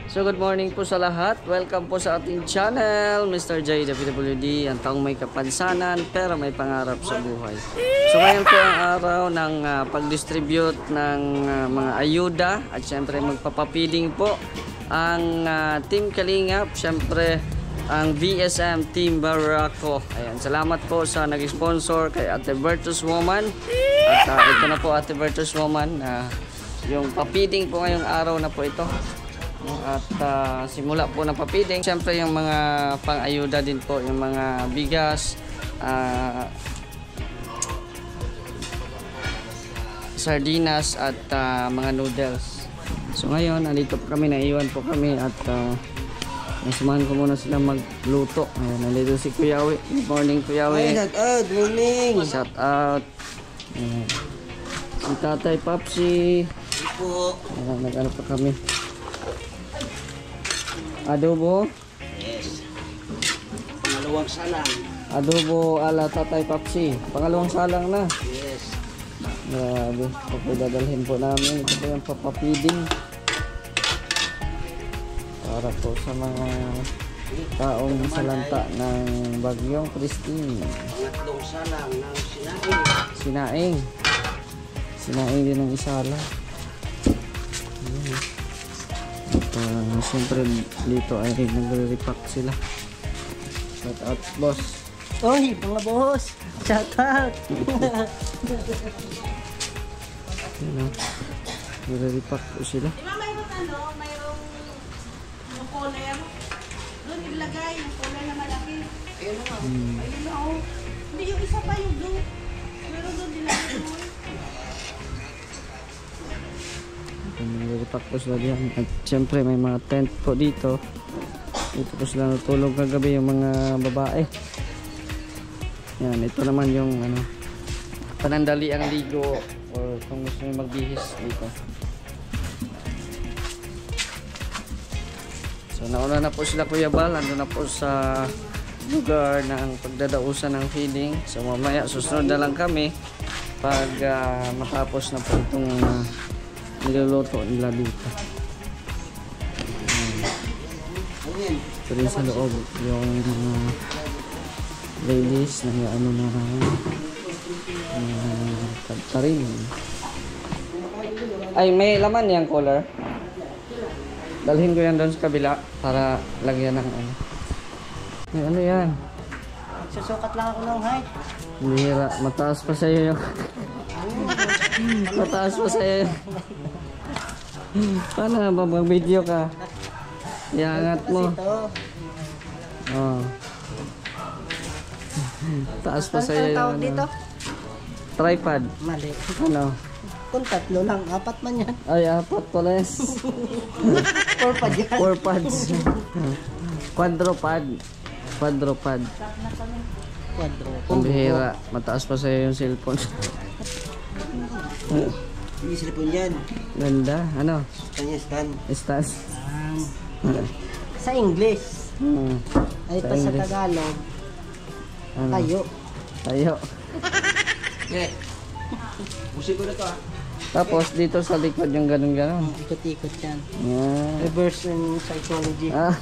So good morning po sa lahat. Welcome po sa ating channel, Mr. J WWD, ang taong may kapansanan pero may pangarap sa buhay. So ngayon po ang araw ng pag-distribute ng mga ayuda at syempre magpapapiling po ang Team Kalingap, syempre ang VSM Team Barako. Ayan, salamat po sa nag-sponsor kay Ate Virtus Woman. At ito na po Ate Virtus Woman, yung papiling po ngayong araw na po ito. At simula po ng papiling, syempre yung mga pang-ayuda din po, yung mga bigas, sardinas at mga noodles. So ngayon, nandito po kami, naiwan po kami at nasumahan ko muna sila magluto. Ayan, nandito si Kuya Uwi. Good morning, Kuya Uwi. Shout out, morning. Shout out. Ayan. Si Tatay Papsi. Po. Ayan, nag-ano pa kami. Adobo. Yes. Pangalawang salang. Adobo ala Tatay Papsi. Pangalawang salang na. Yes. Grabe. Ito po dadalhin po namin. Ito po yung papapiding. Para po sa mga taong salanta ng Bagyong Christine. Pangatlong salang ng sinaing. Sinaing. Sinaing din ng isala. At siyempre dito ay nagre-repack sila. Shout out boss. Oy, mga boss. Shout out. Nagre-repack po sila. Di ba mayroong yung collar? Doon ilagay yung collar na malaki. Ayun na. Ayun na oh. Hindi yung isa pa yung blue. Pero doon nilagay mo. Nagre-repack po sila diyan. At syempre may mga tent po dito. Dito po sila natulog kagabi yung mga babae. Yan, ito naman yung panandali ang ligo or kung gusto nyo magbihis dito. So nauna na po sila Kuya Bal, ando na po sa lugar ng pagdadausan ng feeding. So mamaya susunod na lang kami pag matapos na po itong niluluto nila dito. Ito rin sa loob yung ladies na tagtarin. Ay, may laman yung collar. Dalhin ko yan doon sa kabila para lagyan ng Ay, ano yan? Susukat lang ako ng height. Bihira, mataas pa sa'yo yung mataas pa sa'yo yung paano ba mag-video ka? Iangat mo. Oh. Taas pa sa'yo yung dito? Tripod. Mali. Ano? Kung tatlo lang, apat man yan. Ay, apat pala yan. 4 pa dyan. 4 pads. Quadropod. Quadropod. Quadro. Ang bihira. Mataas pa sa'yo yung cellphone. Hindi cellphone dyan. Ganda. Ano? Kanya stand. Estas. Sa English. Ay pa sa English. Tagalog. Ano? Tayo. Tayo. Okay. Pusin ko na to Tapos dito sa likod yung ganun-ganun. Ikot-ikot yan. Yan. Reverse in psychology. Ah,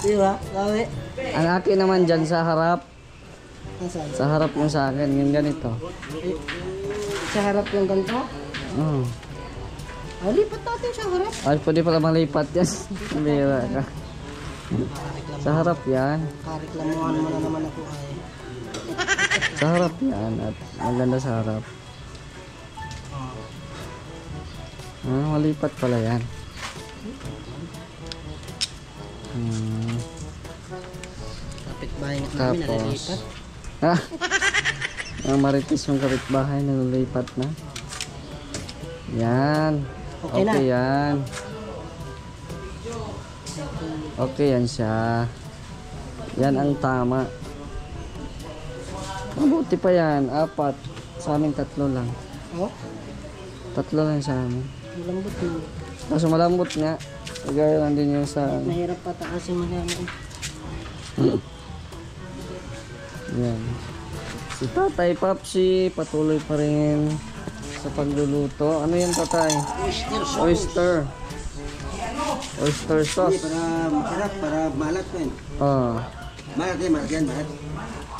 Diba? Gawi? ang akin naman dyan sa harap. Nasaan? Sa harap yung sa akin. Yung ganito. Sa harap yung ganito? Oh. Ah, lipat natin sa harap. Ay, pwede pala malipat yan. Bira ka. Sa harap yan. Kareklamuhan mo na naman ako ay. Sa harap yan. At maganda sa harap. Malipat pala yan. Kapitbahay nga namin nalilipat. Ha? Ang maritis yung kapitbahay nalilipat na. Yan. Okay na. Okay yan. Okay yan siya. Yan ang tama. Mabuti pa yan. 4. Sa amin 3 lang. Oh? 3 lang sa amin. Malambot mo. Kaso malambot nga. Kagaya lang din yung sa... Mahirap pataasin mo namin. Yan. Si Tatay Papsi patuloy pa rin sa pagluluto. Ano yan, Tatay? Oyster sauce. Oyster. Oyster Hindi, sauce. para masarap, para malat ko yun. Oh. Malat yan, malat.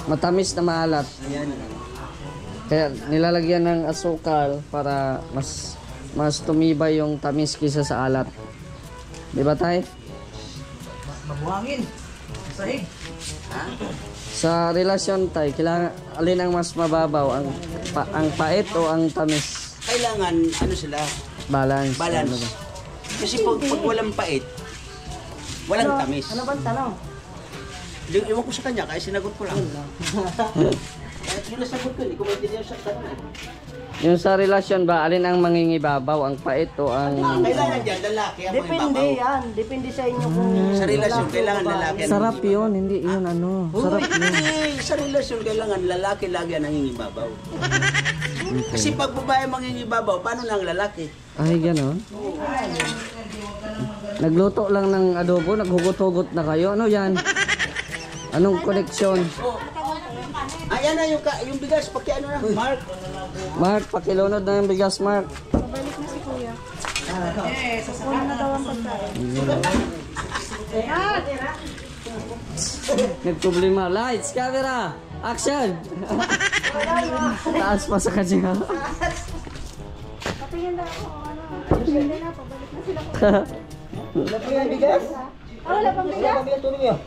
Matamis na maalat. Ayan. Kaya nilalagyan ng asukal para mas tumibay yung tamis kisa sa alat. Di ba tay? Mabuhangin. Sahig. Sa relasyon tay, kailangan alin ang mas mababaw, ang pait o ang tamis? Kailangan, ano sila, Balance. balance. Ano ba? Kasi pag walang pait, walang tamis. Ano bang tanong? Iwan ko sa kanya, kaya sinagot ko lang. Kahit yun nasagot ko, hindi ko maintindihan sa tanong. Yung sa relasyon ba, alin ang mangingibabaw, ang pait o ang... Kailangan dyan, lalaki ang Depende mababaw. yan. Depende sa inyo kung... Sa relasyon, kailangan lalaki ang Sarap yun, hindi yun ano. Sarap yun. Hindi, sa relasyon, kailangan lalaki lagi ang nangingibabaw. Kasi pag babae mangingibabaw, paano lang lalaki? Ay, gano'n. Nagluto lang ng adobo, naghugot-hugot na kayo. Ano yan? Anong koneksyon? Ayan na yung bigas, paki ano na, Mark. Mark, pakilunod na yung bigas, Mark. Pabalik na si Kuya. Kukunin na daw ang pagkain. Nagproblema. Lights, camera, action! Taas pa sa kanya. Patingin na ako. Hindi na, pabalik na sila. Wala pa yung bigas? Wala pang bigas? Wala pa yung tuloy yun.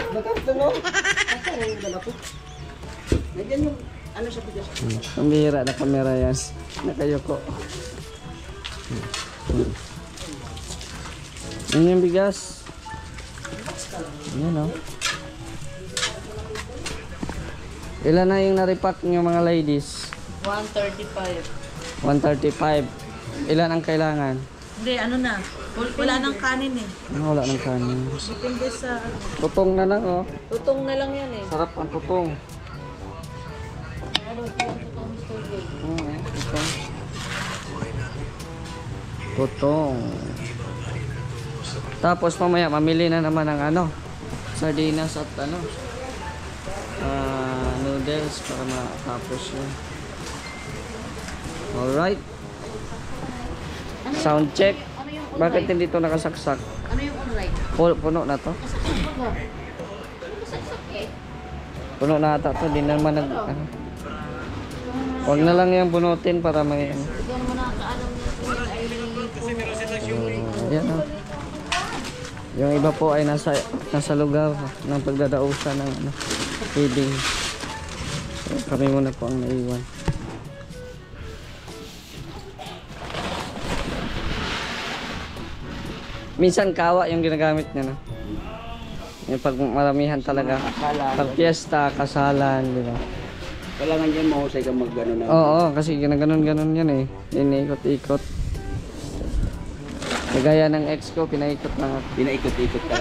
Nagkasta no? Nandiyan yung ano sa bigas. Ang bihira na kamera yan. Nakayoko. Yan yung bigas. Yan o. Ilan na yung naripak nyo mga ladies? 135. 135. Ilan ang kailangan? Hindi, ano na. Wala nang kanin eh. Wala ng kanin. Depende sa... Tutong na lang oh. Tutong na lang yan eh. Sarap ang tutong. Tutong. Tutong. Tapos mamaya mamili na naman ng ano, sardinas at ano, noodles para matapos yun. Alright. Sound check. Bakit hindi ito nakasaksak? Ano yung unright? Puno na to. Puno na ata to. Di naman nag... Ano. Huwag na lang yung bunutin para may... Ano. Yan mo na kaalam niya. Ayan oh. Yung iba po ay nasa lugar ng pagdadausan ng ano, feeding. So, kami muna po ang naiwan. Minsan kawa yung ginagamit niya, no? Yung pag maramihan talaga. Pag piyesta, kasalan, di ba? Kailangan dyan mahusay ka mag-ano na. Oo, kasi ginaganon-ganon yan eh. Iniikot-ikot. Kagaya ng ex ko, pinaikot lang ako. Pinaikot-ikot ka.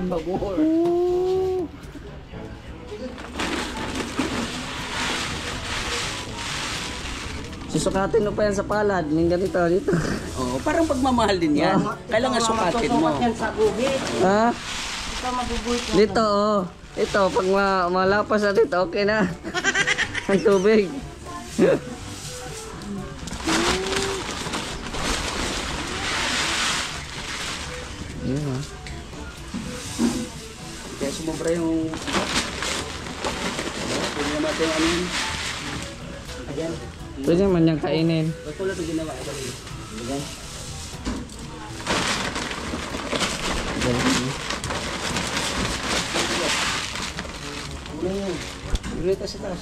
Pabor. Susukatin mo pa yan sa palad. Yung ganito, dito. Oo, parang pagmamahal din yan. Kailangan sukatin mo. Masusukat yan sa guhit. Ha? Ito maguguhit mo. Dito, oh. Ito, pag malapas na dito, okay na. Ang tubig. Yun, ha. Kaya sumubra yung... Pwede naman ito yung ano yun. Ayan. Pwede naman niyang kainin. Ba't wala ito ginawa? Ayan. Ano yun? Greta sa taas.